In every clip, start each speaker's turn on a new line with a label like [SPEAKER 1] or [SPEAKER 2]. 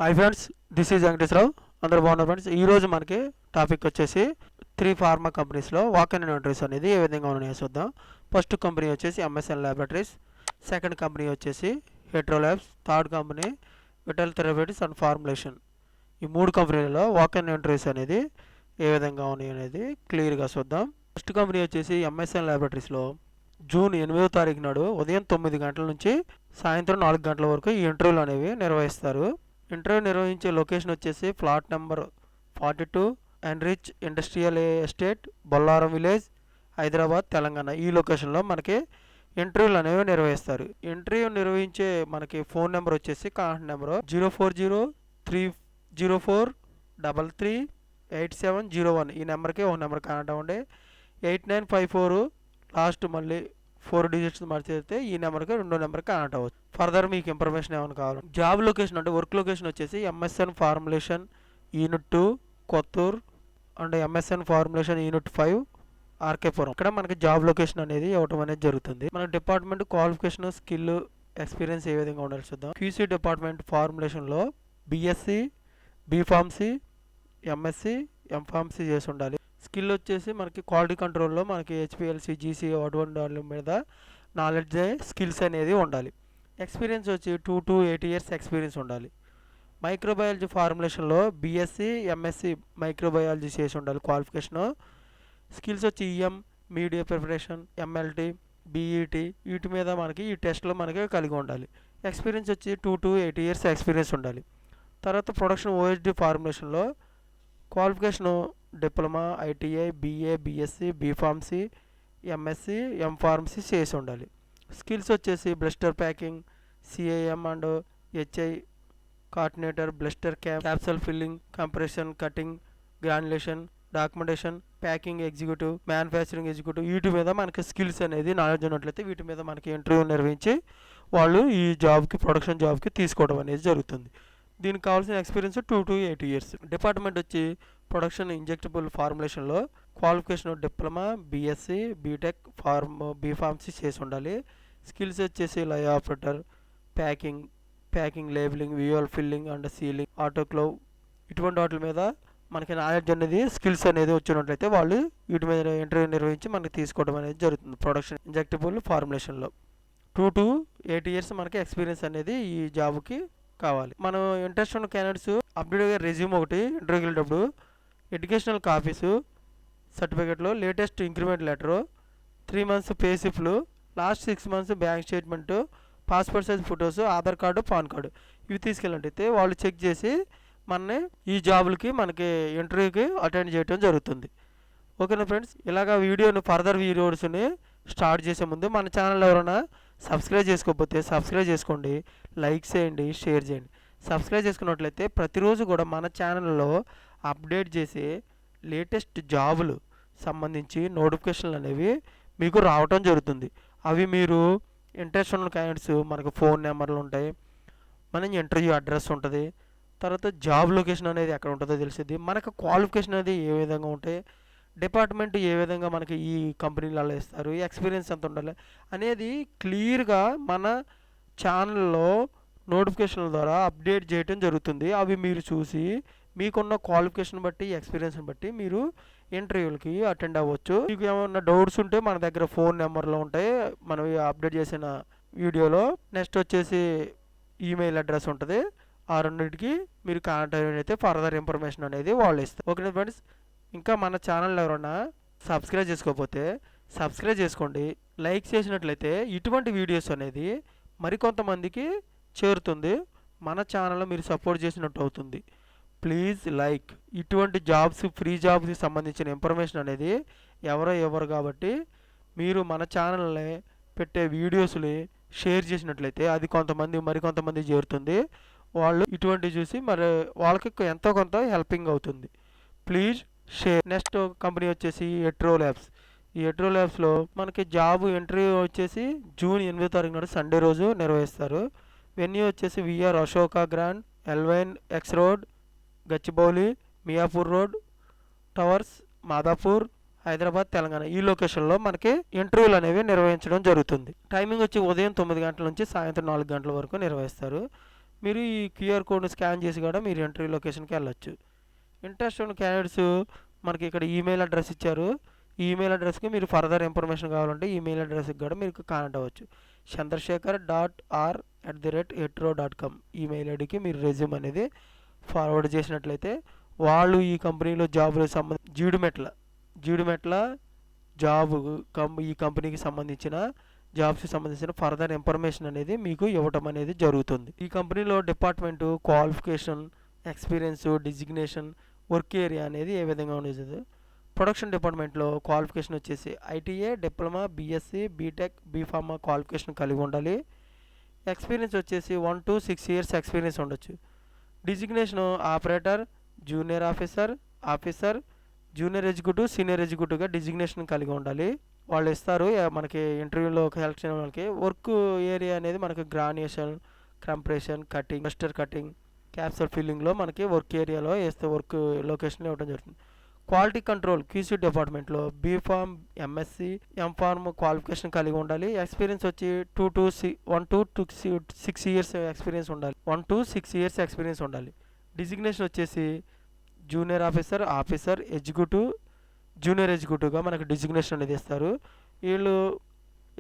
[SPEAKER 1] Hi friends, this is Venkateswararao. అందరూ బాగున్నారు friends. ఈరోజు మనకి టాపిక్ వచ్చేసి 3 ఫార్మా కంపెనీస్లో వాక్ ఇన్ ఇంటర్వ్యూస్ అనేది ఏ విధంగా ఉన్నాయో చూద్దాం. ఫస్ట్ కంపెనీ వచ్చేసి ఎంఎస్ఎన్ ల్యాబొరేటరీస్, సెకండ్ కంపెనీ వచ్చేసి Hetero labs, third company vital థెరపీటిక్స్ and formulation. ఈ 3 కంపెనీలలో వాక్ ఇన్ ఇంటర్వ్యూస్ అనేది ఏ విధంగా ఉన్నాయి అనేది క్లియర్గా చూద్దాం. ఫస్ట్ కంపెనీ వచ్చేసి ఎంఎస్ఎన్ ల్యాబొరేటరీస్లో జూన్ 8వ తారీఖు నాడు ఉదయం 9 గంటల నుంచి సాయంత్రం 4 గంటల వరకు ఈ ఇంటర్వ్యూలు అనేవి నిర్వహిస్తారు. ఇంటర్వ్యూ నిర్వహించే లొకేషన్ వచ్చేసి flat number 42 enrich industrial estate, Bollaram village, Hyderabad, Telangana. ఈ లొకేషన్లో మనకి ఇంటర్వ్యూలు అనేవి నిర్వహిస్తారు. ఇంటర్వ్యూ నిర్వహించే మనకి ఫోన్ నెంబర్ వచ్చేసి కాంటాక్ట్ నెంబర్ 040304338701. ఈ నెంబర్కి ఒక నెంబర్ కాంటాక్ట్ అవ్వండి. 8954 లాస్ట్ మళ్ళీ 4 డిజిట్స్ మార్చేస్తే ఈ నెంబర్కి 2 నెంబర్కి కాంటాక్ట్ అవ్వచ్చు. ఫర్దర్ మీకు ఇన్ఫర్మేషన్ ఏమైనా కావాలి. జాబ్ లొకేషన్ అంటే వర్క్ లొకేషన్ వచ్చేసి MSN formulation unit 2 Kothur and MSN formulation unit 5 RK Puram. ఇక్కడ మనకి జాబ్ లొకేషన్ అనేది ఇవ్వడం అనేది జరుగుతుంది. మన డిపార్ట్మెంట్ క్వాలిఫికేషన్, స్కిల్, ఎక్స్పీరియన్స్ ఏ విధంగా ఉండాలి చూద్దాం. క్యూసీ డిపార్ట్మెంట్ ఫార్ములేషన్లో బీఎస్సీ, బీఫార్మసీ, ఎంఎస్సీ, ఎంఫార్మసీ చేసి ఉండాలి. స్కిల్ వచ్చేసి మనకి క్వాలిటీ కంట్రోల్లో మనకి హెచ్పిఎల్సి, జీసీ అటువంటి వాళ్ళ మీద నాలెడ్జ్, స్కిల్స్ అనేది ఉండాలి. ఎక్స్పీరియన్స్ వచ్చి 2 to 8 years ఎక్స్పీరియన్స్ ఉండాలి. మైక్రోబయాలజీ ఫార్ములేషన్లో బీఎస్సీ, ఎంఎస్సీ మైక్రోబయాలజీ చేసి ఉండాలి క్వాలిఫికేషను. స్కిల్స్ వచ్చి EM, media preparation, MLT, BET వీటి మీద మనకి ఈ టెస్ట్లో మనకి కలిగి ఉండాలి. ఎక్స్పీరియన్స్ వచ్చి 2 to 8 years ఎక్స్పీరియన్స్ ఉండాలి. తర్వాత ప్రొడక్షన్ ఓఎస్డి ఫార్ములేషన్లో qualification diploma, ITI, BA, BSc, B Pharmacy, MSc, M Pharmacy చేసి ఉండాలి. స్కిల్స్ వచ్చేసి blister packing, CIM and HI coordinator, blister capsule filling, compression, cutting, granulation, documentation, packing executive, manufacturing executive వీటి మీద మనకి skills అనేది నాలెడ్జ్ ఉన్నట్లయితే వీటి మీద మనకి ఇంటర్వ్యూ నిర్వహించి వాళ్ళు ఈ జాబ్కి, ప్రొడక్షన్ జాబ్కి తీసుకోవడం అనేది జరుగుతుంది. దీనికి కావాల్సిన ఎక్స్పీరియన్స్ 2 to 8 years. డిపార్ట్మెంట్ వచ్చి ప్రొడక్షన్ ఇంజెక్టబుల్ ఫార్ములేషన్లో qualification diploma, BSc, BTech, B Pharmacy చేసి ఉండాలి. స్కిల్స్ వచ్చేసి లై operator, packing, labelling, visual filling and sealing, autoclave ఇటువంటి వాటి మీద మనకి నాలెడ్జ్ అనేది, స్కిల్స్ అనేది వచ్చినట్లయితే వాళ్ళు వీటి మీద ఇంటర్వ్యూ నిర్వహించి మనకి తీసుకోవడం అనేది జరుగుతుంది. ప్రొడక్షన్ ఇంజెక్టబుల్ ఫార్ములేషన్లో 2 to 8 years మనకి ఎక్స్పీరియన్స్ అనేది ఈ జాబ్కి కావాలి. మనం ఇంట్రెస్ట్ ఉన్న క్యాండిడేట్స్ అప్డేట్గా రెజ్యూమ్ ఒకటి, ఇంటర్వ్యూకి వెళ్ళేటప్పుడు ఎడ్యుకేషనల్ కాపీసు, సర్టిఫికెట్లు, latest increment letter, 3 months pay స్లిప్లు, last 6 months bank statement, passport size photos, Aadhaar card, PAN card ఇవి తీసుకెళ్ళినట్టయితే వాళ్ళు చెక్ చేసి మనని ఈ జాబులకి మనకి ఇంటర్వ్యూకి అటెండ్ చేయడం జరుగుతుంది. ఓకేనా ఫ్రెండ్స్, ఇలాగ వీడియోని ఫర్దర్ వీడియోస్ని స్టార్ట్ చేసే ముందు మన ఛానల్ ఎవరైనా సబ్స్క్రైబ్ చేసుకోకపోతే సబ్స్క్రైబ్ చేసుకోండి, లైక్ చేయండి, షేర్ చేయండి. సబ్స్క్రైబ్ చేసుకున్నట్లయితే ప్రతిరోజు కూడా మన ఛానల్లో అప్డేట్ చేసే లేటెస్ట్ జాబులు సంబంధించి నోటిఫికేషన్లు అనేవి మీకు రావటం జరుగుతుంది. అవి మీరు ఇంట్రెస్ట్ ఉన్న క్యాండిడేట్స్ మనకు ఫోన్ నెంబర్లు ఉంటాయి, మన ఇంటర్వ్యూ అడ్రస్ ఉంటుంది, తర్వాత జాబ్ లొకేషన్ అనేది ఎక్కడ ఉంటుందో తెలిసింది, మనకు క్వాలిఫికేషన్ అనేది ఏ విధంగా ఉంటాయి, డిపార్ట్మెంట్ ఏ విధంగా మనకి ఈ కంపెనీలలో ఇస్తారు, ఎక్స్పీరియన్స్ ఎంత ఉండాలి అనేది క్లియర్గా మన ఛానల్లో నోటిఫికేషన్ల ద్వారా అప్డేట్ చేయడం జరుగుతుంది. అవి మీరు చూసి మీకున్న క్వాలిఫికేషన్ బట్టి, ఎక్స్పీరియన్స్ని బట్టి మీరు ఇంటర్వ్యూలకి అటెండ్ అవ్వచ్చు. మీకు ఏమైనా డౌట్స్ ఉంటే మన దగ్గర ఫోన్ నెంబర్లో ఉంటాయి, మనం అప్డేట్ చేసిన వీడియోలో. నెక్స్ట్ వచ్చేసి ఈమెయిల్ అడ్రస్ ఉంటుంది. ఆ రెండింటికి మీరు కాంటాక్ట్ అయితే ఫర్దర్ ఇన్ఫర్మేషన్ అనేది వాళ్ళు ఇస్తారు. ఓకే ఫ్రెండ్స్, ఇంకా మన ఛానల్ ఎవరైనా సబ్స్క్రైబ్ చేసుకోకపోతే సబ్స్క్రైబ్ చేసుకోండి. లైక్ చేసినట్లయితే ఇటువంటి వీడియోస్ అనేది మరికొంతమందికి చేరుతుంది. మన ఛానల్లో మీరు సపోర్ట్ చేసినట్టు అవుతుంది. Please like. ఇటువంటి జాబ్స్, ఫ్రీ జాబ్స్కి సంబంధించిన ఇన్ఫర్మేషన్ అనేది ఎవరు కాబట్టి మీరు మన ఛానల్ని పెట్టే వీడియోస్ని షేర్ చేసినట్లయితే అది మరికొంతమంది చేరుతుంది. వాళ్ళు ఇటువంటివి చూసి మరి వాళ్ళకి ఎంతో కొంత హెల్పింగ్ అవుతుంది. Please share. నెక్స్ట్ కంపెనీ వచ్చేసి హెట్రో ల్యాబ్స్. ఈ హెట్రో ల్యాబ్స్లో మనకి జాబ్ ఇంటర్వ్యూ వచ్చేసి జూన్ 8వ తారీఖు నాడు సండే రోజు నిర్వహిస్తారు. వెన్యూ వచ్చేసి విఆర్ అశోకా గ్రాండ్, ఎల్వైన్ X road, Gachibowli, Miyapur road, towers, Madhapur, Hyderabad, Telangana. ఈ లొకేషన్లో మనకి ఇంటర్వ్యూలు అనేవి నిర్వహించడం జరుగుతుంది. టైమింగ్ వచ్చి ఉదయం 9 గంటల నుంచి సాయంత్రం 4 గంటల వరకు నిర్వహిస్తారు. మీరు ఈ క్యూఆర్ కోడ్ని స్కాన్ చేసి కూడా మీరు ఇంటర్వ్యూ లొకేషన్కి వెళ్ళొచ్చు. ఇంట్రెస్ట్ ఉన్న క్యాండిడేట్స్ మనకి ఇక్కడ ఈమెయిల్ అడ్రస్ ఇచ్చారు. ఈ ఈమెయిల్ అడ్రస్కి మీరు ఫర్దర్ ఇన్ఫర్మేషన్ కావాలంటే ఈమెయిల్ అడ్రస్కి కూడా మీరు కాంటాక్ట్ అవ్వచ్చు. chandrasekhar.r@hetero.com ఈమెయిల్ ఐడికి మీరు రెజ్యూమ్ అనేది ఫార్వర్డ్ చేసినట్లయితే వాళ్ళు ఈ కంపెనీలో జాబులకు జీడిమెట్ల జాబ్ ఈ కంపెనీకి సంబంధించిన జాబ్స్కి సంబంధించిన ఫర్దర్ ఇన్ఫర్మేషన్ అనేది మీకు ఇవ్వటం అనేది జరుగుతుంది. ఈ కంపెనీలో department, qualification, experience, designation, work area అనేది ఏ విధంగా ఉండేది. ప్రొడక్షన్ డిపార్ట్మెంట్లో క్వాలిఫికేషన్ వచ్చేసి ITA, diploma, BSc, BTech, B Pharma qualification కలిగి ఉండాలి. ఎక్స్పీరియన్స్ వచ్చేసి 1 to 6 years ఎక్స్పీరియన్స్ ఉండొచ్చు. Designation operator, junior officer, junior executive, senior ఎగ్జిక్యూటివ్గా డిజిగ్నేషన్ కలిగి ఉండాలి. వాళ్ళు ఇస్తారు మనకి ఇంటర్వ్యూలో సెలెక్ట్ చేయడం వాళ్ళకి. వర్క్ ఏరియా అనేది మనకి granulation, compression, cutting, blister cutting, capsule ఫిల్లింగ్లో మనకి వర్క్ ఏరియాలో వేస్తే వర్క్ లొకేషన్ ఇవ్వడం జరుగుతుంది. క్వాలిటీ కంట్రోల్ క్యూసీ డిపార్ట్మెంట్లో బీఫార్మ్, ఎంఎస్సి, ఎంఫార్మ్ క్వాలిఫికేషన్ కలిగి ఉండాలి. ఎక్స్పీరియన్స్ వచ్చి 1 to 6 years ఎక్స్పీరియన్స్ ఉండాలి. 1 to 6 years ఎక్స్పీరియన్స్ ఉండాలి. డిజిగ్నేషన్ వచ్చేసి జూనియర్ ఆఫీసర్, ఎగ్జిక్యూటివ్, జూనియర్ ఎగ్జిక్యూటివ్గా మనకు డిజిగ్నేషన్ అనేది ఇస్తారు. వీళ్ళు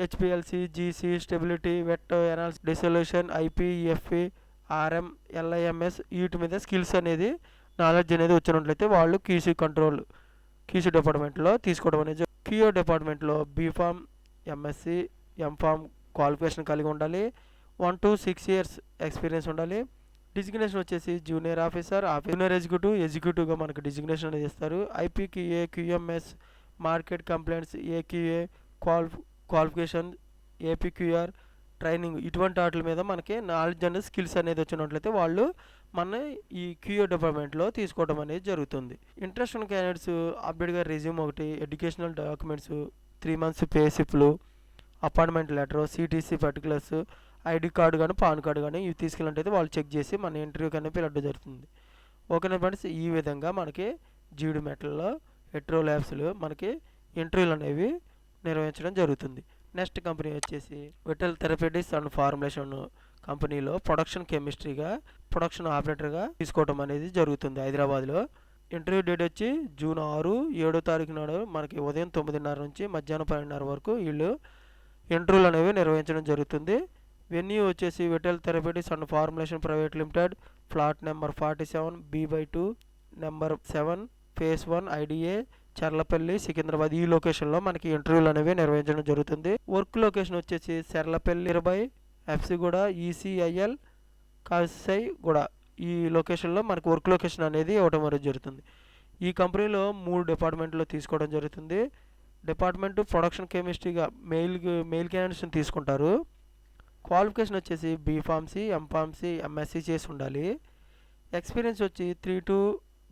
[SPEAKER 1] HPLC, GC, stability, wet analysis, dissolution, IP, EFE, RM, LIMS వీటి మీద స్కిల్స్ అనేది నాలెడ్జ్ అనేది వచ్చినట్లయితే వాళ్ళు క్యూసీ డిపార్ట్మెంట్లో తీసుకోవడం అనేది. క్యూఓ డిపార్ట్మెంట్లో బీఫార్మ్, ఎంఎస్సి, ఎంఫార్మ్ క్వాలిఫికేషన్ కలిగి ఉండాలి. 1 to 6 years ఎక్స్పీరియన్స్ ఉండాలి. డిజిగ్నేషన్ వచ్చేసి జూనియర్ జూనియర్ ఎగ్జిక్యూటివ్గా మనకు డిజిగ్నేషన్ అనేది ఇస్తారు. IPQA, QMS, market complaints, AQA qualification, APQR training ఇటువంటి వాటి మీద మనకి నాలెడ్జ్ అనేది స్కిల్స్ అనేది వచ్చినట్లయితే వాళ్ళు మన ఈ క్యూఓ డిపార్ట్మెంట్లో తీసుకోవడం అనేది జరుగుతుంది. ఇంట్రెస్ట్ ఉన్న క్యాండిడేట్స్ అప్డేట్గా రెజ్యూమ్ ఒకటి, ఎడ్యుకేషనల్ డాక్యుమెంట్స్, 3 months పే స్లిప్లు, appointment letter, CTC particulars, ID card కానీ పాన్ కార్డు కానీ ఇవి తీసుకెళ్ళినట్టయితే వాళ్ళు చెక్ చేసి మన ఇంటర్వ్యూకి అనేది పిలవడం జరుగుతుంది. ఓకేనా ఫ్రెండ్స్, ఈ విధంగా మనకి జీడిమెట్లలో హెట్రో ల్యాబ్స్లో మనకి ఇంటర్వ్యూలు అనేవి నిర్వహించడం జరుగుతుంది. నెక్స్ట్ కంపెనీ వచ్చేసి విటల్ థెరపీటిక్స్ అండ్ ఫార్ములేషన్ కంపెనీలో ప్రొడక్షన్ ఆపరేటర్గా తీసుకోవడం అనేది జరుగుతుంది హైదరాబాద్లో. ఇంటర్వ్యూ డేట్ వచ్చి June 6, 7 నాడు మనకి ఉదయం 9:30 నుంచి మధ్యాహ్నం 12:30 వరకు వీళ్ళు ఇంటర్వ్యూలు అనేవి నిర్వహించడం జరుగుతుంది. వెన్యూ వచ్చేసి Vital థెరపీటిక్స్ and formulation private limited, flat number 47, B/2, number 7, phase 1, IDA, Cherlapally, Secunderabad ఈ లొకేషన్లో మనకి ఇంటర్వ్యూలు అనేవి నిర్వహించడం జరుగుతుంది. వర్క్ లొకేషన్ వచ్చేసి చర్లపల్లి నియర్బై ఎఫ్సిగూడ, ఈసీఐఎల్, కాసైగూడ ఈ లొకేషన్లో మనకి వర్క్ లొకేషన్ అనేది ఇవ్వడం అనేది జరుగుతుంది. ఈ కంపెనీలో 3 డిపార్ట్మెంట్లో తీసుకోవడం జరుగుతుంది. డిపార్ట్మెంట్ ప్రొడక్షన్ కెమిస్ట్రీగా మెయిల్ క్యాండిడేట్స్ని తీసుకుంటారు. క్వాలిఫికేషన్ వచ్చేసి బీఫార్మసీ, ఎంఫార్మసీ, ఎంఎస్సీ చేసి ఉండాలి. ఎక్స్పీరియన్స్ వచ్చి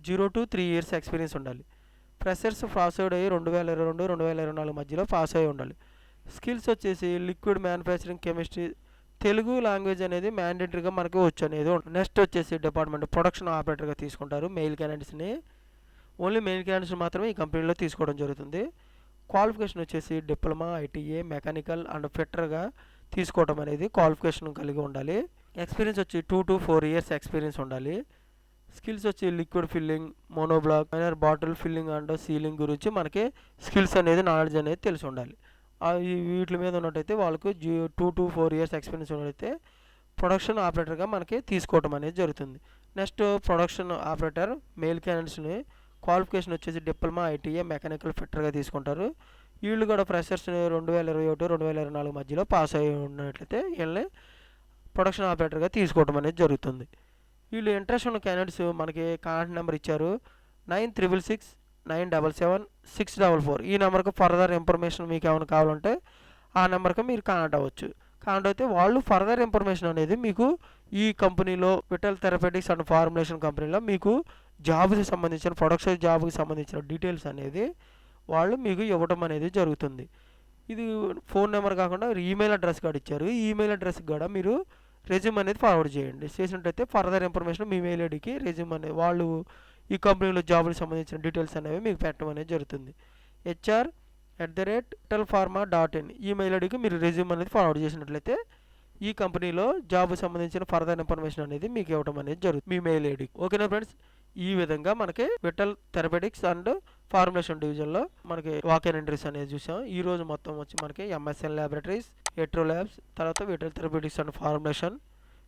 [SPEAKER 1] 0 to 3 years ఎక్స్పీరియన్స్ ఉండాలి. ఫ్రెషర్స్ పాస్ అవుట్ అయ్యి 2022-2024 మధ్యలో పాస్ అయ్యి ఉండాలి. స్కిల్స్ వచ్చేసి liquid manufacturing chemistry, Telugu language అనేది మ్యాండేటరీగా మనకు వచ్చు అనేది. నెక్స్ట్ వచ్చేసి డిపార్ట్మెంట్ ప్రొడక్షన్ ఆపరేటర్గా తీసుకుంటారు మెయిల్ క్యాండిడేట్స్ని. ఓన్లీ మెయిల్ క్యాండిడేట్స్ మాత్రమే ఈ కంపెనీలో తీసుకోవడం జరుగుతుంది. క్వాలిఫికేషన్ వచ్చేసి డిప్లొమా, ఐటీఏ, మెకానికల్ అండ్ ఫిట్టర్గా తీసుకోవడం అనేది క్వాలిఫికేషన్ కలిగి ఉండాలి. ఎక్స్పీరియన్స్ వచ్చి 2 to 4 years ఎక్స్పీరియన్స్ ఉండాలి. స్కిల్స్ వచ్చి liquid filling, monoblock, minor bottle filling and sealing గురించి మనకి స్కిల్స్ అనేది నాలెడ్జ్ అనేది తెలిసి ఉండాలి. వీటి మీద ఉన్నట్టయితే వాళ్ళకు 2 to 4 years ఎక్స్పీరియన్స్ ఉన్నట్టయితే ప్రొడక్షన్ ఆపరేటర్గా మనకి తీసుకోవడం అనేది జరుగుతుంది. నెక్స్ట్ ప్రొడక్షన్ ఆపరేటర్ మెయిల్ క్యాండిడేట్స్ని క్వాలిఫికేషన్ వచ్చేసి డిప్లొమా, ఐటీఏ, మెకానికల్ ఫిట్టర్గా తీసుకుంటారు. వీళ్ళు కూడా ఫ్రెషర్స్ 2021-2024 మధ్యలో పాస్ అయ్యి ఉన్నట్లయితే వీళ్ళని ప్రొడక్షన్ ఆపరేటర్గా తీసుకోవడం అనేది జరుగుతుంది. వీళ్ళు ఇంట్రెస్ట్ ఉన్న క్యాండిడేట్స్ మనకి కాంటాక్ట్ నెంబర్ ఇచ్చారు 9669776644. ఈ నెంబర్కి ఫర్దర్ ఇన్ఫర్మేషన్ మీకు ఏమైనా కావాలంటే ఆ నెంబర్కి మీరు కాంటాక్ట్ అవ్వచ్చు. కాంటాక్ట్ అయితే వాళ్ళు ఫర్దర్ ఇన్ఫర్మేషన్ అనేది మీకు ఈ కంపెనీలో విటల్ థెరపీటిక్స్ అండ్ ఫార్ములేషన్ కంపెనీలో మీకు జాబ్కి సంబంధించిన ప్రొడక్షన్ జాబ్కి సంబంధించిన డీటెయిల్స్ అనేది వాళ్ళు మీకు ఇవ్వడం అనేది జరుగుతుంది. ఇది ఫోన్ నెంబర్ కాకుండా ఈమెయిల్ అడ్రస్ కూడా ఇచ్చారు. ఈ ఈమెయిల్ అడ్రస్కి కూడా మీరు రెజ్యూమ్ అనేది ఫార్వర్డ్ చేయండి. చేసినట్టయితే ఫర్దర్ ఇన్ఫర్మేషన్ మీ మెయిల్ ఐడికి రెజ్యూమ్ అనేది వాళ్ళు ఈ కంపెనీలో జాబులకు సంబంధించిన డీటెయిల్స్ అనేవి మీకు పెట్టడం అనేది జరుగుతుంది. HR@vitalpharma.in ఈమెయిల్ ఐడికి మీరు రెజ్యూమ్ అనేది ఫార్వర్డ్ చేసినట్లయితే ఈ కంపెనీలో జాబ్ సంబంధించిన ఫర్దర్ ఇన్ఫర్మేషన్ అనేది మీకు ఇవ్వడం అనేది జరుగుతుంది మీ మెయిల్ ఐడి. ఓకేనా ఫ్రెండ్స్, ఈ విధంగా మనకి విఠల్ థెరపెటిక్స్ అండ్ ఫార్ములేషన్ డివిజన్లో మనకి వాక్-ఇన్ ఎంట్రీస్ అనేది చూసాం. ఈ రోజు మొత్తం వచ్చి మనకి ఎంఎస్ఎన్ ల్యాబొరేటరీస్, ఎట్రో ల్యాబ్స్, తర్వాత విఠల్ థెరపెటిక్స్ అండ్ ఫార్ములేషన్,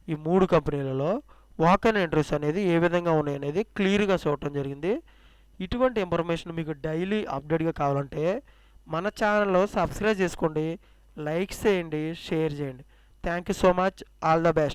[SPEAKER 1] ఈ 3 కంపెనీలలో వాక్-ఇన్ ఎంట్రీస్ అనేది ఏ విధంగా ఉన్నాయి అనేది క్లియర్గా చూడటం జరిగింది. ఇటువంటి ఇన్ఫర్మేషన్ మీకు డైలీ అప్డేట్గా కావాలంటే మన ఛానల్లో సబ్స్క్రైబ్ చేసుకోండి, లైక్ చేయండి, షేర్ చేయండి. Thank you so much. All the best.